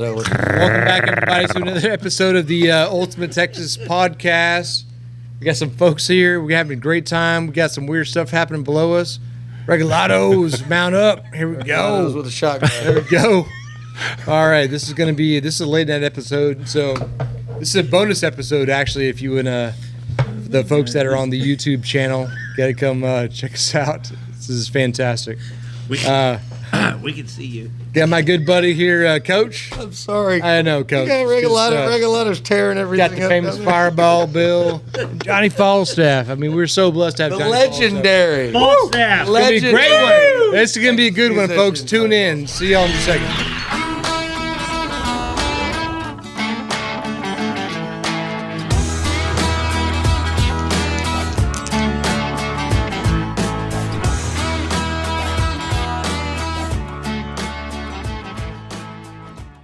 Welcome back, everybody, to another episode of the Ultimate Texas Podcast. We got some folks here. We're having a great time. We got some weird stuff happening below us. Regulados, mount up. Here we go. With a shotgun. There we go. All right, this is a late night episode. So this is a bonus episode, actually. If you and the folks that are on the YouTube channel, gotta come check us out. This is fantastic. We can see you. Got my good buddy here, Coach. I'm sorry. I know, Coach. You got Regulados tearing everything Got the famous Fireball Bill, Johnny Falstaff. I mean, we're so blessed to have The Johnny legendary. Falstaff. Falstaff. It's going to be a great one. This is going to be a good one, folks. Musician. Tune in. See y'all in a second.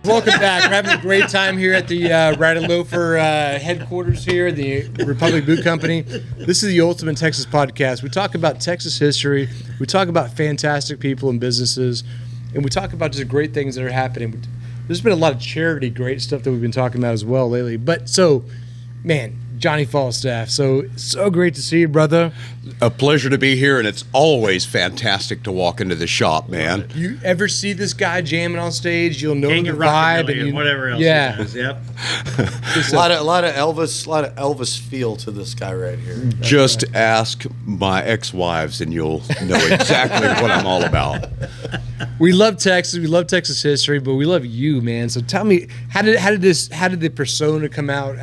Welcome back. We're having a great time here at the Ride and Loafer headquarters here, the Republic Boot Company. This is the Ultimate Texas Podcast. We talk about Texas history. We talk about fantastic people and businesses. And we talk about just great things that are happening. There's been a lot of charity, great stuff that we've been talking about as well lately. But so, man, Johnny Falstaff. So great to see you, brother. A pleasure to be here, and it's always fantastic to walk into the shop, man. You ever see this guy jamming on stage, you'll know King the of vibe Rockabilly and whatever else. Yeah. He does. Yep. A lot of Elvis feel to this guy right here. Just ask my ex-wives, and you'll know exactly what I'm all about. We love Texas. We love Texas history, but we love you, man. So tell me, how did the persona come out?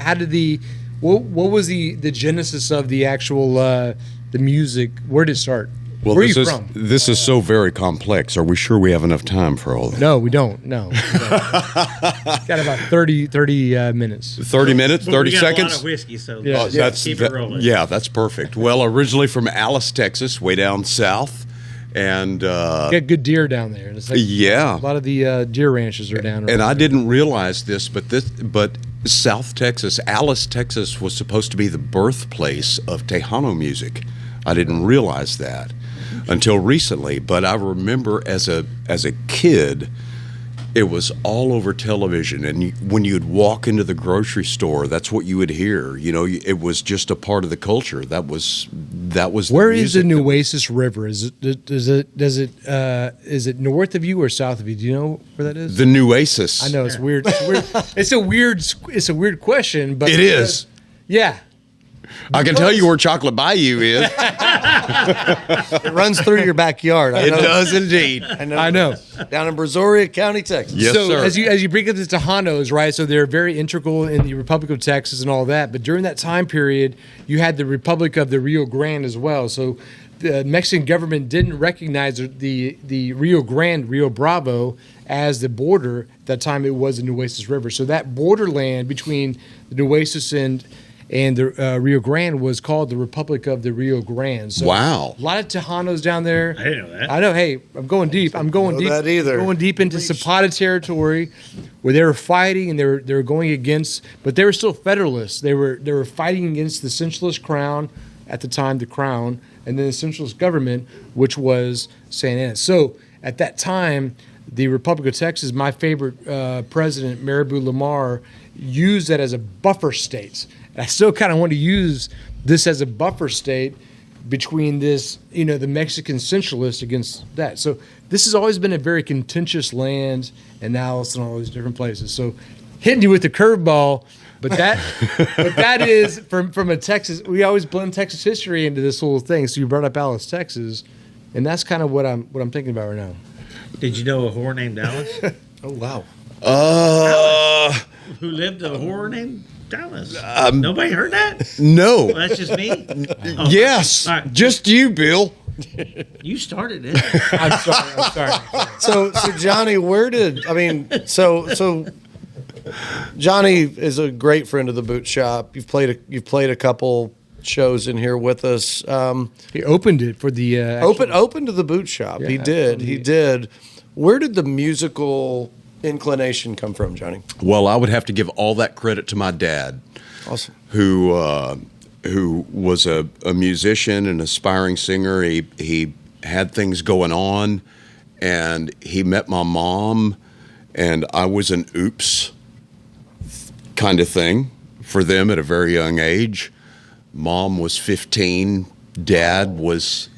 What was the genesis of the actual the music? Where did it start? Well, Where are you from? This is so very complex. Are we sure we have enough time for all that? No, we don't. No. Got about 30 minutes. 30 minutes, But 30 we got seconds? a lot of whiskey, so Yeah. keep it rolling. Yeah, that's perfect. Well, originally from Alice, Texas, way down south. And Got good deer down there. It's like yeah. a lot of the deer ranches are down. And I didn't realize this, but South Texas, Alice, Texas, was supposed to be the birthplace of Tejano music. I didn't realize that until recently. But I remember as a kid, it was all over television, and when you'd walk into the grocery store, that's what you would hear. You know, it was just a part of the culture. That was. Where is the Nueces River? Is it north of you or south of you? Do you know where that is? The Nueces. I know it's weird. It's a weird question, but It is. Yeah. I can tell you where Chocolate Bayou is. It runs through your backyard. It does indeed. I know. Down in Brazoria County, Texas. Yes, So sir. as you bring up the Tejanos, right? So they're very integral in the Republic of Texas and all that. But during that time period, you had the Republic of the Rio Grande as well. So the Mexican government didn't recognize the Rio Grande, Rio Bravo, as the border. At that time, it was the Nueces River. So that borderland between the Nueces and the Rio Grande was called the Republic of the Rio Grande. So Wow. a lot of Tejanos down there. I didn't know that. I know. Hey, I'm going deep. know that either. Going deep into Zapata territory, where they were fighting and they were going against, but they were still Federalists. They were fighting against the centralist crown at the time, the crown, and then the centralist government, which was Santa Anna. So at that time, the Republic of Texas, my favorite president, Maribou Lamar, used that as a buffer state. And I still kind of want to use this as a buffer state between this, the Mexican centralists against that. So this has always been a very contentious land, and now it's in all these different places. So hitting you with the curveball, but that is from a Texas. We always blend Texas history into this whole thing. So you brought up Alice, Texas, and that's kind of what I'm thinking about right now. Did you know a whore named Alice? Oh, wow. Who lived a whore named Dallas? Nobody heard that? No. Well, that's just me. Oh, Yes. all right. Just you, Bill. You started it. I'm sorry. So Johnny, so Johnny is a great friend of the boot shop. You've played a couple shows in here with us. He opened it for the Open to the boot shop. Yeah, He did. Where did the musical inclination come from, Johnny? Well, I would have to give all that credit to my dad, Awesome. who was a musician, an aspiring singer. He had things going on, and he met my mom and I was an oops kind of thing for them at a very young age. Mom was 15, Dad was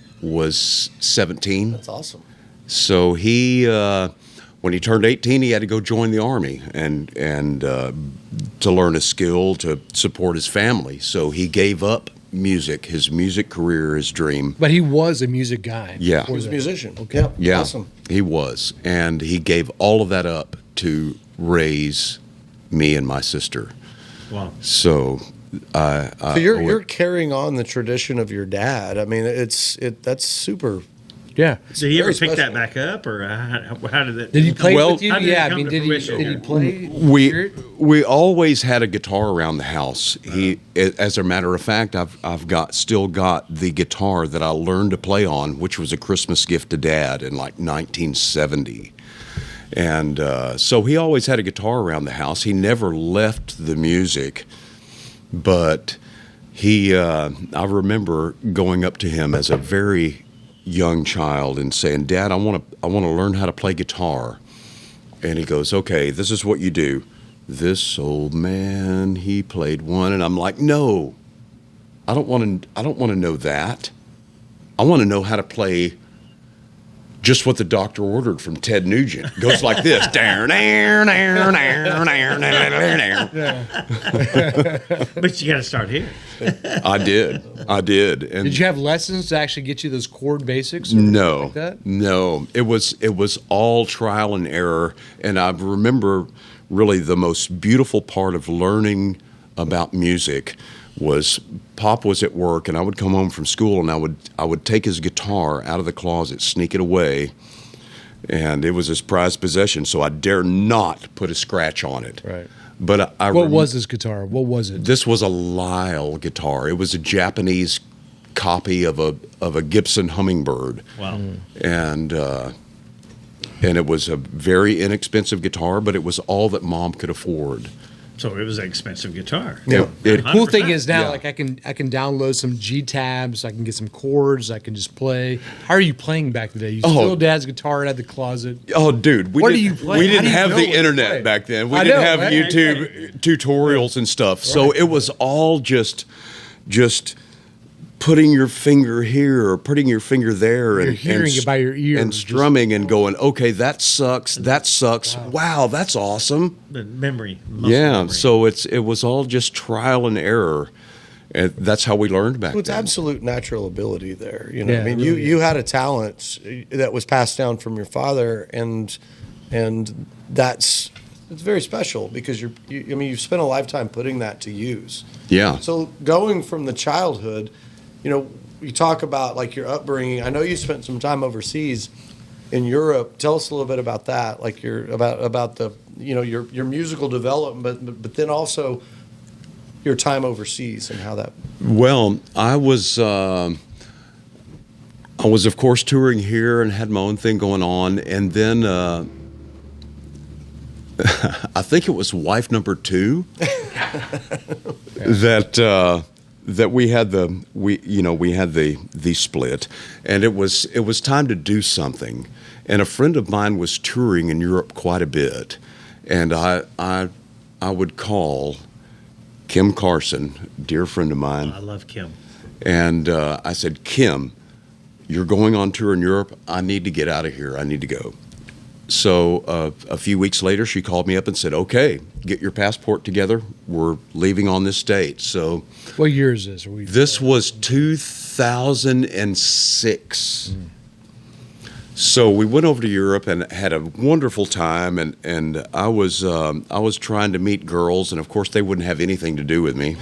17. That's awesome. So he, when he turned 18, he had to go join the Army and to learn a skill to support his family. So he gave up music, his music career, his dream. But he was a music guy. Yeah. He was a musician. Okay. Yeah, Awesome. he was. And he gave all of that up to raise me and my sister. Wow. So So you're carrying on the tradition of your dad. I mean, that's super. Yeah. So he ever Very picked that special. back up, or how did that? Did he play Well- with you? How did it Yeah, I come mean, to did he fruition? play? we always had a guitar around the house. As a matter of fact, I've still got the guitar that I learned to play on, which was a Christmas gift to Dad in like 1970. And so he always had a guitar around the house. He never left the music, but I remember going up to him as a very young child and saying, "Dad, I want to learn how to play guitar." And he goes, "Okay, this is what you do." This old man, he played one, and I'm like, "No, I don't want to know that. I want to know how to play just what the doctor ordered from Ted Nugent." It goes like this. But you got to start here. I did. And Did you have lessons to actually get you those chord basics? Or No, like that? no. It was all trial and error, and I remember really the most beautiful part of learning about music was Pop was at work, and I would come home from school, and I would take his guitar out of the closet, sneak it away, and it was his prized possession. So I dare not put a scratch on it. Right. But What was this guitar? What was it? This was a Lyle guitar. It was a Japanese copy of a Gibson Hummingbird. Wow. And it was a very inexpensive guitar, but it was all that Mom could afford. So it was an expensive guitar. Yeah. The cool thing 100%. is now, Yeah. like I can download some G tabs. I can get some chords. I can just play. How are you playing back today? You steal Dad's guitar out of the closet. Oh, dude, What do you play? We How didn't do you have know the what to internet play? back then. We I didn't know, have right? YouTube tutorials and stuff. So it was all just putting your finger here or putting your finger there You're hearing it by your ear. and strumming and going, okay, that sucks. That sucks. Wow, that's awesome. The memory. muscle Yeah. memory. So it was all just trial and error. And that's how we learned back Well, it's then. absolute natural ability there. You know, Yeah, I mean, it really you had a talent that was passed down from your father, and it's very special because you've spent a lifetime putting that to use. Yeah. So going from the childhood, you know, you talk about like your upbringing. I know you spent some time overseas in Europe. Tell us a little bit about that, like about the your musical development, but then also your time overseas and how that. Well, I was of course touring here and had my own thing going on, and then I think it was wife number 2 that we had the split, and it was time to do something, and a friend of mine was touring in Europe quite a bit, and I would call Kim Carson, dear friend of mine. I love Kim. And I said, "Kim, you're going on tour in Europe. I need to get out of here. I need to go." So a few weeks later, she called me up and said, "Okay, get your passport together. We're leaving on this date." So What year is this? this was 2006. So we went over to Europe and had a wonderful time, and I was trying to meet girls, and of course they wouldn't have anything to do with me.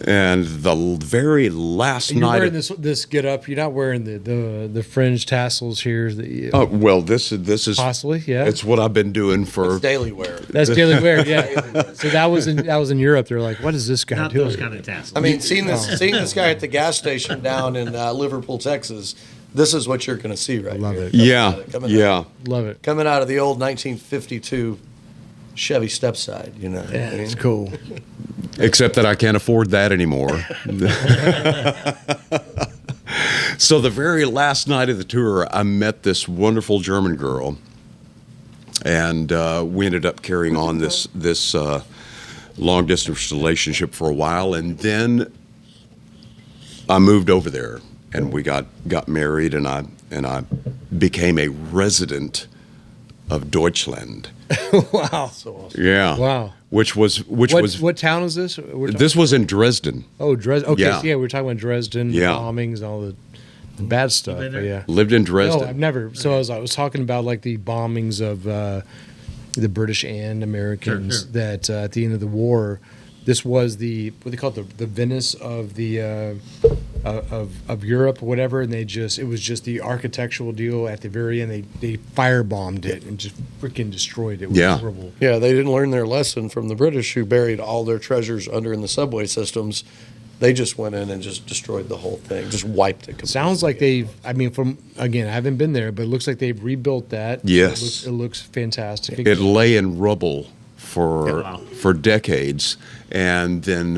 And the very last You're night, wearing this get up. You're not wearing the fringe tassels here. well, this is Possibly, yeah. It's what I've been doing for. It's daily wear. That's daily wear, yeah. So that was in Europe. They're like, what is this guy Not doing? those kind of tassels. I mean, seeing this guy at the gas station down in Liverpool, Texas, this is what you're going to see right Love here. it. Yeah, Coming yeah. Love it. Coming out of the old 1952 Chevy stepside, you know. Yeah, it's cool. Except that I can't afford that anymore. So the very last night of the tour, I met this wonderful German girl, and we ended up carrying on this long distance relationship for a while, and then I moved over there, and we got married, and I became a resident of Deutschland. Wow. So awesome. Yeah. Wow. Which was What town is this? this was in Dresden. Oh, Dresden. Okay, Yeah. so Yeah. we're talking about Dresden, bombings, and all the bad stuff. been But there? yeah. Lived in No, Dresden. I've never. So I was talking about like the bombings of the British and Americans Sure. that at the end of the war, this was the what they call it, the Venice of the of Europe or whatever, and it was just the architectural deal at the very end. They firebombed it and just freaking destroyed it. It was Yeah. horrible. Yeah, they didn't learn their lesson from the British who buried all their treasures under in the subway systems. They just went in and just destroyed the whole thing, just wiped it completely. Sounds like I haven't been there, but it looks like they've rebuilt that. Yes. It looks fantastic. It lay in rubble for Wow. for decades, and then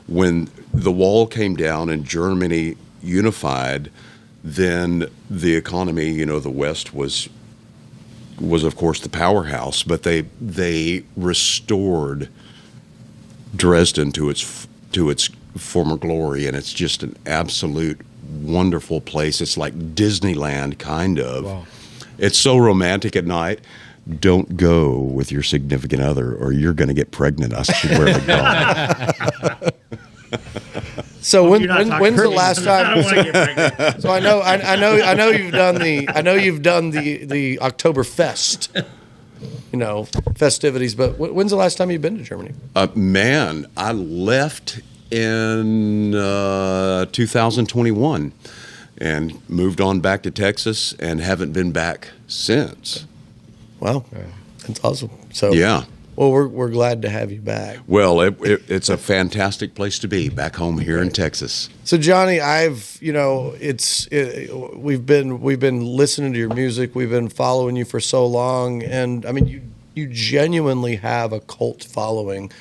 when the wall came down and Germany unified, then the economy, the West was of course the powerhouse, but they restored Dresden to its former glory, and it's just an absolute wonderful place. It's like Disneyland, kind of. Wow. It's so romantic at night. Don't go with your significant other, or you're going to get pregnant. I swear to God. So You're not talking when's the to me. last I time? don't want to get pregnant. So I know you've done the Oktoberfest, festivities. But when's the last time you've been to Germany? Man, I left in 2021 and moved on back to Texas and haven't been back since. Wow, that's awesome. So Yeah. well, we're glad to have you back. Well, it's a fantastic place to be back home here in Texas. So Johnny, we've been listening to your music. We've been following you for so long, and I mean, you genuinely have a cult following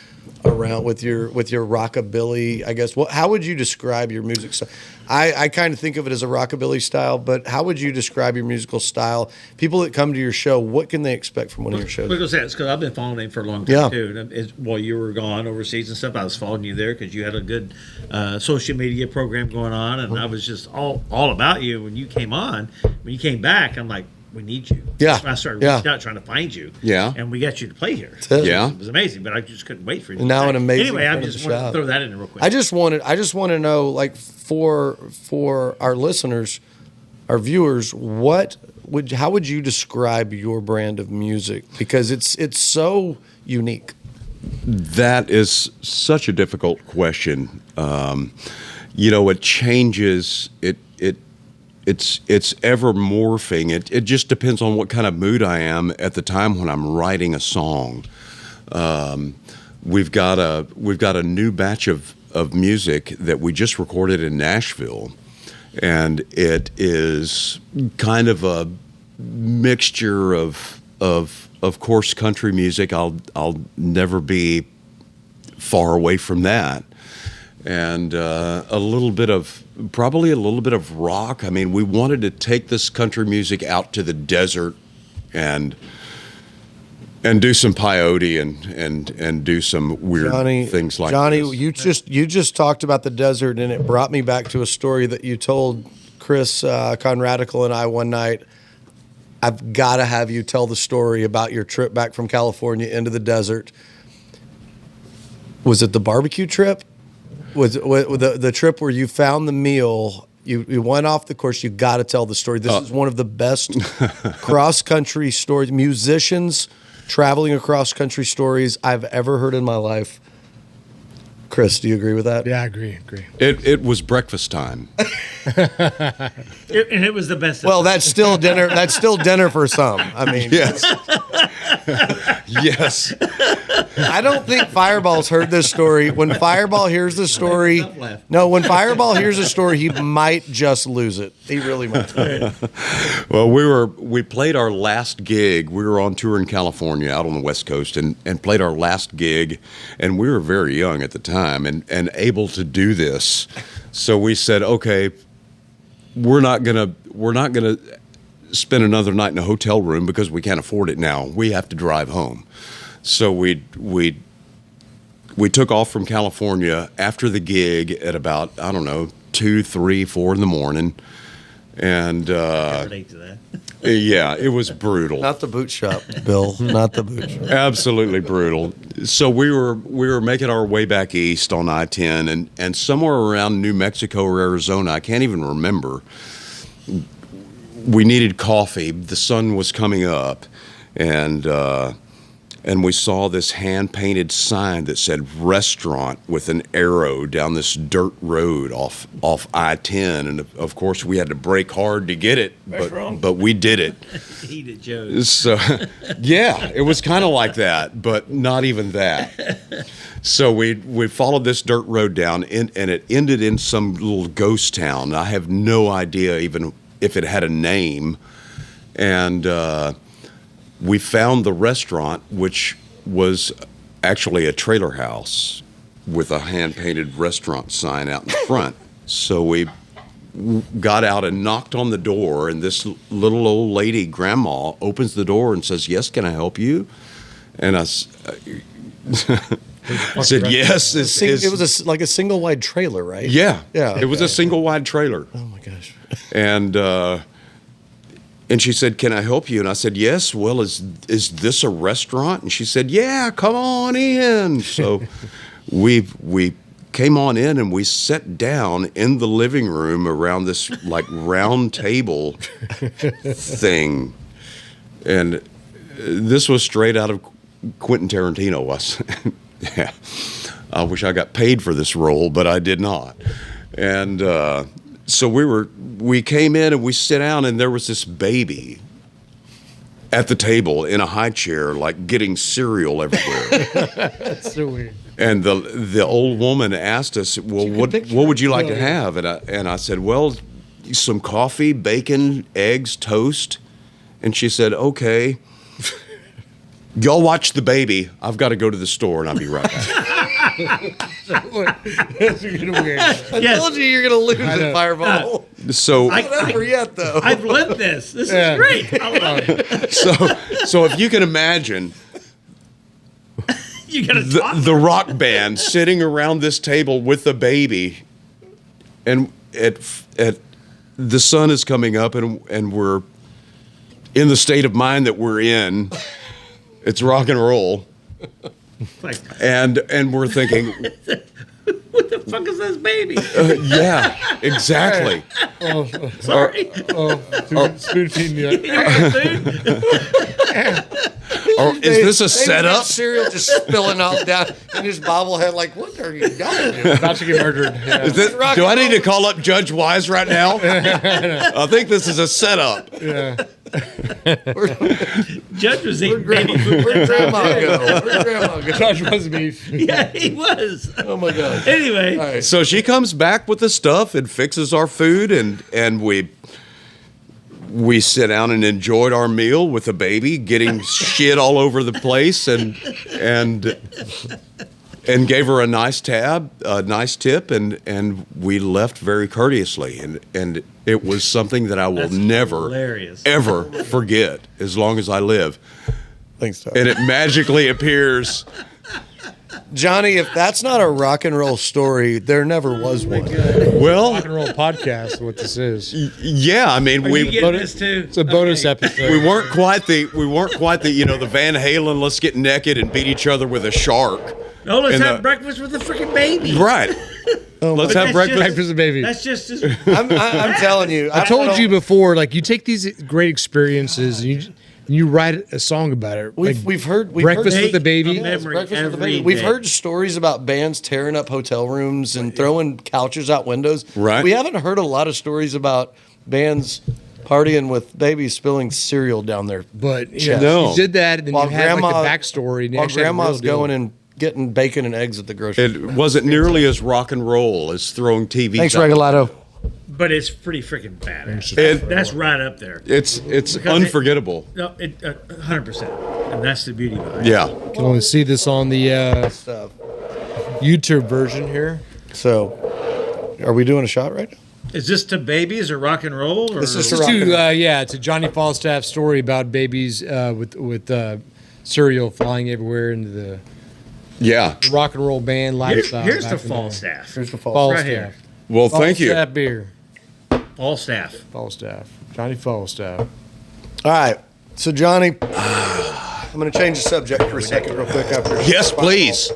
around with your rockabilly. I guess. How would you describe your music style? I kind of think of it as a rockabilly style, but how would you describe your musical style? People that come to your show, what can they expect from one of your shows? Because I've been following him for a long time Yeah. too. And while you were gone overseas and stuff, I was following you there because you had a good social media program going on, and I was just all about you. When you came on, when you came back, I'm like, we need you. Yeah. That's when I started Yeah. reaching out trying to find you. Yeah. And we got you to play here. it. Yeah. It was amazing, but I just couldn't wait for you. And now an amazing Anyway, I friend of just the wanted to shop. throw that in there real quick. I just want to know, like, for our listeners, our viewers, how would you describe your brand of music? Because it's so unique. That is such a difficult question. It changes. It's ever morphing. It just depends on what kind of mood I am at the time when I'm writing a song. We've got a new batch of music that we just recorded in Nashville, and it is kind of a mixture of course country music. I'll never be far away from that, and probably a little bit of rock. I mean, we wanted to take this country music out to the desert and do some peyote and do some weird things like Johnny, this. you just talked about the desert, and it brought me back to a story that you told Chris Conradical and I one night. I've got to have you tell the story about your trip back from California into the desert. Was it the barbecue trip? Was the trip where you found the meal? You went off the course. You got to tell the story. This is one of the best cross country stories. Musicians traveling across country stories I've ever heard in my life. Chris, do you agree with that? Yeah, I agree. It was breakfast time. And it was the best. Well, that's still dinner. That's still dinner for some. I mean, Yes. Yes. I don't think Fireball's heard this story. When Fireball hears the story, when Fireball hears the story, he might just lose it. He really might. Well, we played our last gig. We were on tour in California, out on the West Coast, and played our last gig, and we were very young at the time and able to do this. So we said, okay, we're not gonna spend another night in a hotel room because we can't afford it now. We have to drive home. So we took off from California after the gig at about, I don't know, 2, 3, 4 in the morning. And relate to that. yeah, it was brutal. Not the boot shop, Bill. Not the boot shop. Absolutely brutal. So we were making our way back east on I-10, and somewhere around New Mexico or Arizona, I can't even remember, we needed coffee. The sun was coming up, and we saw this hand-painted sign that said restaurant with an arrow down this dirt road off I-10. And, of course, we had to brake hard to get it, but we did it. Eat it, Joe. So, yeah, it was kind of like that, but not even that. So we followed this dirt road down, and it ended in some little ghost town. I have no idea even if it had a name. And we found the restaurant, which was actually a trailer house with a hand-painted restaurant sign out in front. So we got out and knocked on the door, and this little old lady, grandma, opens the door and says, "Yes, can I help you?" And I said, "Yes." It was like a single wide trailer, right? Yeah. Yeah. It was a single wide trailer. Oh my gosh. And she said, "Can I help you?" And I said, "Yes." "Well, is this a restaurant?" And she said, "Yeah, come on in." So we came on in, and we sat down in the living room around this like round table thing. And this was straight out of Quentin Tarantino. Yeah. I wish I got paid for this role, but I did not. And so we came in and we sit down, and there was this baby at the table in a high chair, like getting cereal everywhere. That's so weird. And the old woman asked us, "Well, what would you like to have?" And I said, "Well, some coffee, bacon, eggs, toast." And she said, "Okay, y'all watch the baby. I've got to go to the store, and I'll be right back." That's weird. I told you you're going to lose the fireball. So Not over yet, though. I've lived this. This is great. I love it. so if you can imagine You got to talk. the rock band sitting around this table with the baby, and at the sun is coming up, and we're in the state of mind that we're in. It's rock and roll. Like, And we're thinking, what the fuck is this baby? yeah, exactly. Sorry. Spoon feeding you. Or is this a They setup? got cereal just spilling out down in his bobblehead. Like, what are you doing? About to get murdered. Yeah. Do I need to call up Judge Wise right now? I think this is a setup. Yeah. Judge was eating baby food. Where'd Grandma go? Where'd Grandma go? Josh was beef. Yeah, he was. Oh my God! Anyway, All right. So she comes back with the stuff and fixes our food, and we sit down and enjoyed our meal with the baby, getting shit all over the place, and gave her a nice tip, and we left very courteously, and it was something that I will never, hilarious. ever forget as long as I live. Thanks, Tom. And it magically appears. Johnny, if that's not a rock and roll story, there never was one. Well, Rock and roll podcast. What this is? yeah, I mean, Are you we getting this too? It's a bonus episode. we weren't quite the the Van Halen, let's get naked and beat each other with a shark. No, let's And have the- breakfast with the freaking baby. Right. Let's have That's breakfast. just- Breakfast with baby. That's just as I'm telling you. I told you before, like you take these great experiences and you write a song about it. We've heard Breakfast with the Make Baby. a Yes, memory breakfast with the every baby. We've day. heard stories about bands tearing up hotel rooms and throwing couches out windows. Right. We haven't heard a lot of stories about bands partying with babies spilling cereal down there. But Yeah. No. you did that, and then While you had grandma- like the backstory. And you While actually had a grandma's real deal. going and getting bacon and eggs at the grocery store. It wasn't nearly as rock and roll as throwing TV. Thanks, out. Regalato. But it's pretty freaking badass. It- That's right up there. It's unforgettable. No, 100%. And that's the beauty behind it. Yeah. You can only see this on the Stuff. YouTube version here. So, are we doing a shot right now? Is this to babies or rock and roll? Or? This is Just rock and roll. it's a Johnny Falstaff story about babies with cereal flying everywhere into the Yeah. rock and roll band lifestyle. Here's back the in the day. Falstaff. Here's the fall. Falstaff. Right here. Well, thank you. Falstaff beer. Falstaff. Falstaff. Johnny Falstaff. All right. So, Johnny, I'm going to change the subject for a second, real quick. After Yes, please.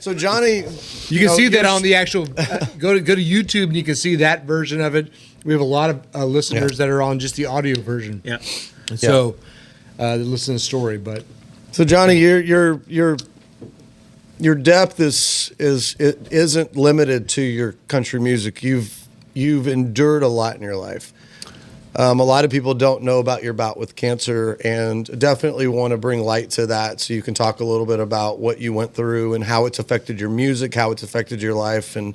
So, Johnny, You can know, see that you're- on the actual. Go to YouTube and you can see that version of it. We have a lot of listeners that are on just the audio version. Yeah. So they listen to the story, but So, Johnny, your depth isn't limited to your country music. You've endured a lot in your life. A lot of people don't know about your bout with cancer, and definitely want to bring light to that. So you can talk a little bit about what you went through and how it's affected your music, how it's affected your life, and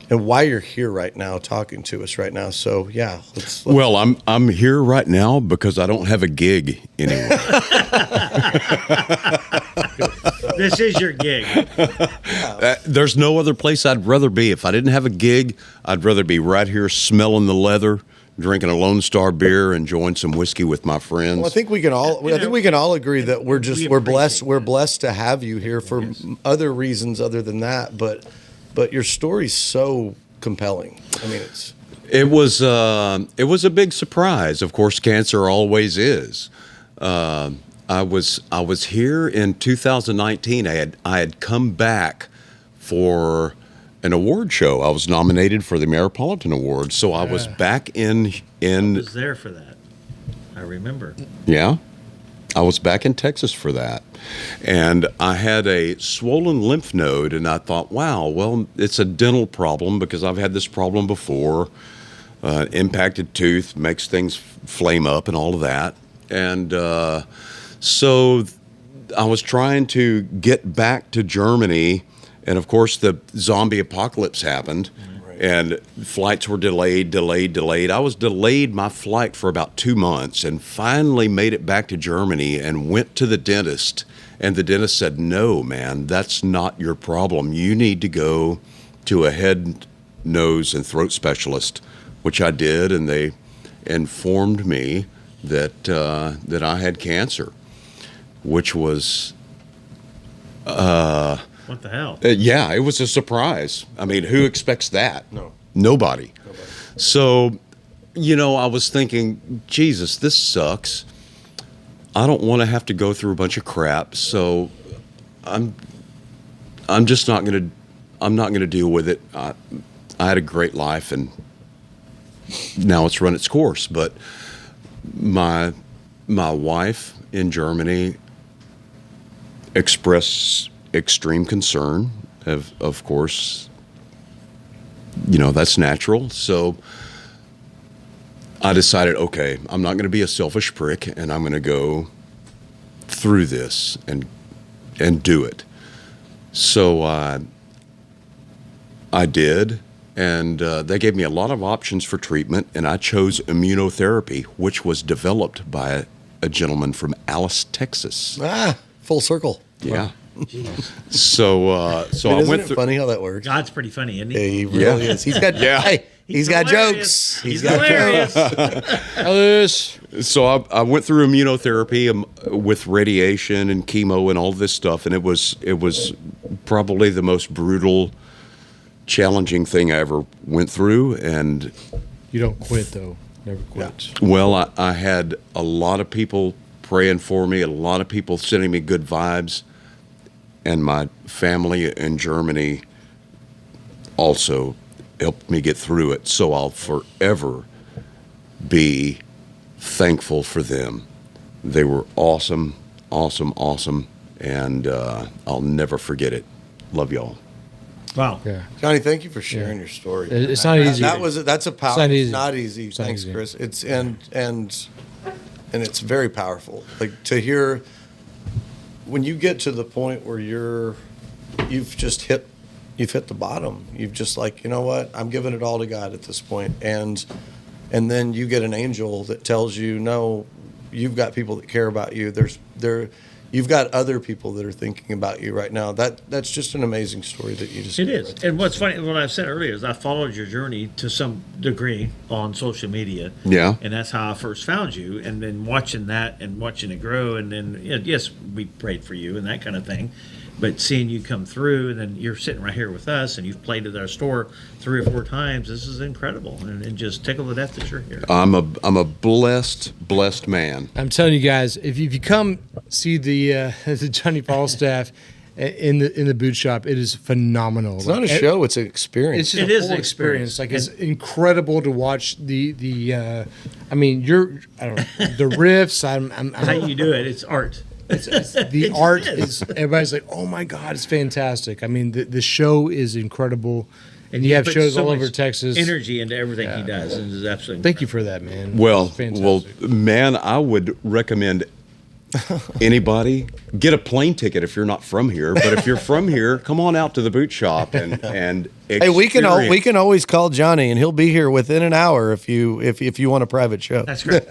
why you're here right now, talking to us right now. So yeah, let's Well, I'm here right now because I don't have a gig anymore. This is your gig. There's no other place I'd rather be. If I didn't have a gig, I'd rather be right here smelling the leather, drinking a Lone Star beer, enjoying some whiskey with my friends. Well, I think we can all agree that we're blessed. appreciate We're blessed to have you here for other reasons other than that. But your story's so compelling. I mean, It was a big surprise. Of course, cancer always is. I was here in 2019. I had come back for an award show. I was nominated for the Metropolitan Award, so I was back in I was there for that. I remember. yeah. I was back in Texas for that. And I had a swollen lymph node, and I thought, wow, well, it's a dental problem because I've had this problem before. Impacted tooth makes things flame up and all of that. And so I was trying to get back to Germany, and of course the zombie apocalypse happened. And flights were delayed. I was delayed my flight for about 2 months and finally made it back to Germany and went to the dentist. And the dentist said, no, man, that's not your problem. You need to go to a head, nose, and throat specialist, which I did. And they informed me that I had cancer, which was... What the hell? yeah, it was a surprise. I mean, who expects that? No. Nobody. So, I was thinking, Jesus, this sucks. I don't want to have to go through a bunch of crap. So, I'm just not going to deal with it. I had a great life, and now it's run its course. But my wife in Germany expressed extreme concern. Of course, that's natural. So I decided, okay, I'm not going to be a selfish prick, and I'm going to go through this and do it. So I did, and they gave me a lot of options for treatment, and I chose immunotherapy, which was developed by a gentleman from Alice, Texas. full circle. Yeah. So I Isn't went it through. funny how that works? God's pretty funny, isn't Yeah, he? he really is. He's got he's got hilarious. jokes. He's got hilarious. Alice. So I went through immunotherapy with radiation and chemo and all this stuff, and it was probably the most brutal, challenging thing I ever went through. And You don't quit though. Never quit. well, I had a lot of people praying for me, a lot of people sending me good vibes, and my family in Germany also helped me get through it. So I'll forever be thankful for them. They were awesome, and I'll never forget it. Love y'all. Wow. Yeah. Johnny, thank you for sharing your story. It's not easy. That's a power. It's not easy. It's not easy. It's not Thanks, easy. Chris. It's and it's very powerful. Like to hear when you get to the point where you've hit the bottom. You've just like, you know what? I'm giving it all to God at this point. And then you get an angel that tells you, no, you've got people that care about you. you've got other people that are thinking about you right now. That's just an amazing story that you just. It is. And what's funny, what I said earlier is I followed your journey to some degree on social media. Yeah. And that's how I first found you. And then watching that and watching it grow. And then, yes, we prayed for you and that kind of thing. But seeing you come through, and then you're sitting right here with us, and you've played at our store 3 or 4 times. This is incredible, and just tickled to death that you're here. I'm a blessed man. I'm telling you guys, if you come see the Johnny Falstaff in the boot shop, it is phenomenal. It's not a show; it's an experience. It's just It a is whole an experience. Like experience. it's incredible to watch the. I mean, I don't know, the riffs. How you do it, it's art. The art is. Everybody's like, oh my god, it's fantastic. I mean, the show is incredible, and you have put shows so all over much Texas. energy into everything he does, and it's absolutely Thank you for that, man. Well, It's fantastic. man, I would recommend anybody get a plane ticket if you're not from here. But if you're from here, come on out to the boot shop and Hey, we can experience. always call Johnny, and he'll be here within an hour if you want a private show. That's great.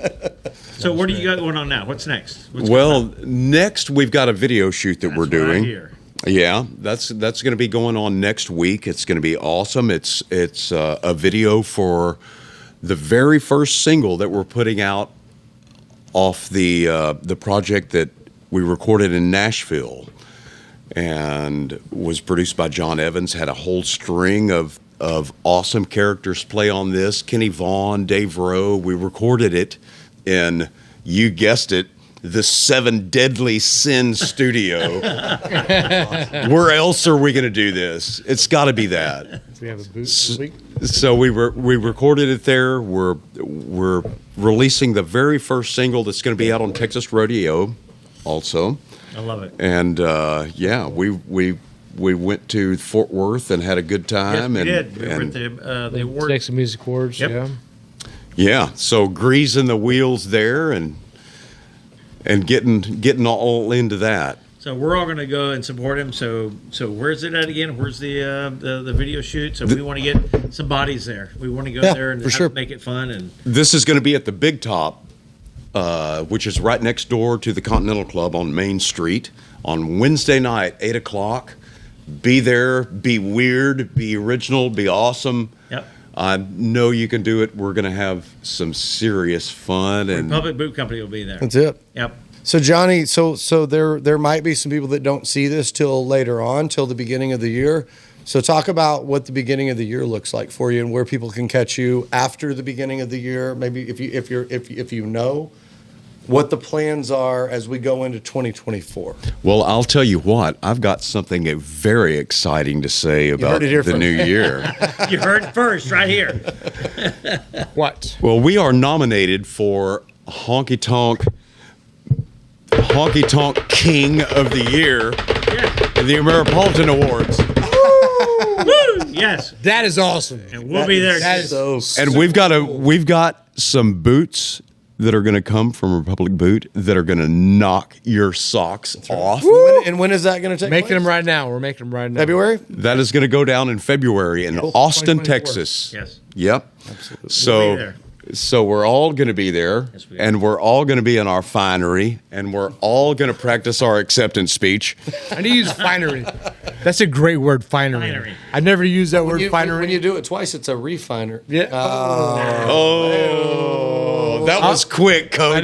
So what do you got going on now? What's next? What's Well, next we've got a video shoot that we're That's what I doing. hear. Yeah, that's going to be going on next week. It's going to be awesome. It's a video for the very first single that we're putting out off the project that we recorded in Nashville, and was produced by John Evans. Had a whole string of awesome characters play on this. Kenny Vaughn, Dave Rowe. We recorded it in, you guessed it, the 7 Deadly Sin studio. Where else are we going to do this? It's got to be that. Do we have a boot this week? So we recorded it there. We're releasing the very first single that's going to be out on Texas Rodeo, also. I love it. And yeah, we went to Fort Worth and had a good Yes, time. we and, did. We were and at the award. Texas Music Awards. Yep. Yeah. yeah, so greasing the wheels there and getting all into that. So we're all going to go and support him. So where's it at again? Where's the video shoot? So we want to get some bodies there. We want to go there and for sure. make it fun. And This is going to be at the Big Top, which is right next door to the Continental Club on Main Street on Wednesday night, 8 o'clock. Be there, be weird, be original, be awesome. yep. I know you can do it. We're going to have some serious fun. And Public Boot Company will be there. That's it. Yep. So Johnny, so there might be some people that don't see this till later on, till the beginning of the year. So talk about what the beginning of the year looks like for you, and where people can catch you after the beginning of the year. Maybe if you know what the plans are as we go into 2024. well, I'll tell you what, I've got something very exciting to say about heard it here the first. new year. You heard it first right here. What? Well, we are nominated for Honky Tonk King of the Year Yeah. in the Ameripolitan Awards. Woo! Yes. That is awesome. And we'll be there. That is So And we've got some boots that are going to come from Republic Boot that are going to knock your socks off. when is that going to take Making place? them right now. We're making them right now. February? That is going to go down in February in Austin, 2024. Texas. Yes. Yep. We'll So, be there. so we're all going to be there, Yes, we are. and we're all going to be in our finery, and we're all going to practice our acceptance speech. I need to use finery. That's a great word, finery. Finery. I've never used that word, When finery. you do it twice, it's a refiner. Yeah. Oh, that was quick, Coach.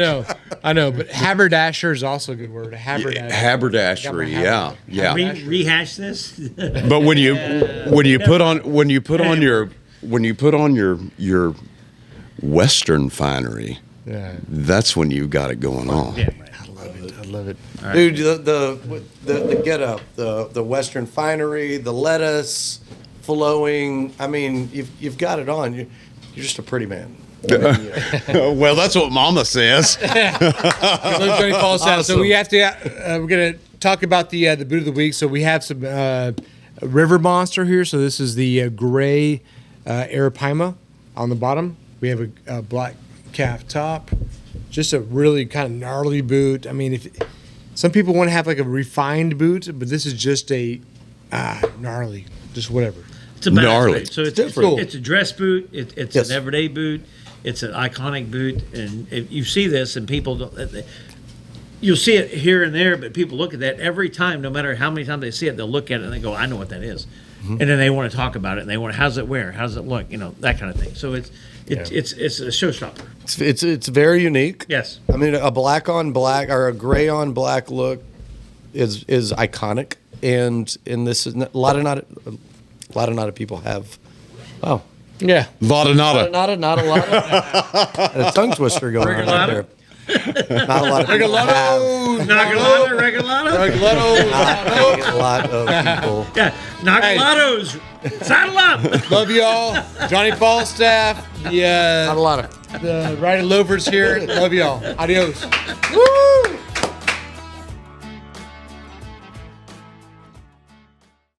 I know, but haberdasher is also a good word. A haberdasher. Haberdashery, yeah, yeah. Rehash this. But when you put on your Western finery, Yeah. that's when you got it going on. Yeah, right. I love it. Dude, the get up, the Western finery, the lettuce flowing. I mean, you've got it on. You're just a pretty man. Well, that's what Mama says. Johnny Falstaff. So we have to. We're gonna talk about the boot of the week. So we have some River Monster here. So this is the gray Arapaima on the bottom. We have a black calf top. Just a really kind of gnarly boot. I mean, if some people want to have like a refined boot, but this is just a gnarly, just whatever. It's a badass Gnarly. boot. So it's different. it's a dress boot. It's Yes. an everyday boot. It's an iconic boot. And if you see this, and people don't, you'll see it here and there, but people look at that every time, no matter how many times they see it, they'll look at it and they go, I know what that is. And then they want to talk about it and they want, how's it wear? How's it look? That kind of thing. So it's a showstopper. It's very unique. Yes. I mean, a black on black or a gray on black look is iconic, and this is a lot of people have. Oh, Yeah. Vada nada. not a lot of a tongue twister going on right there. Not a lot of people have. Regalado. Not a lot of people. Yeah, Nagalados. Saddle up. Love y'all. Johnny Falstaff. Not a lot of. The Riding Loafers here. Love y'all. Adios. Woo!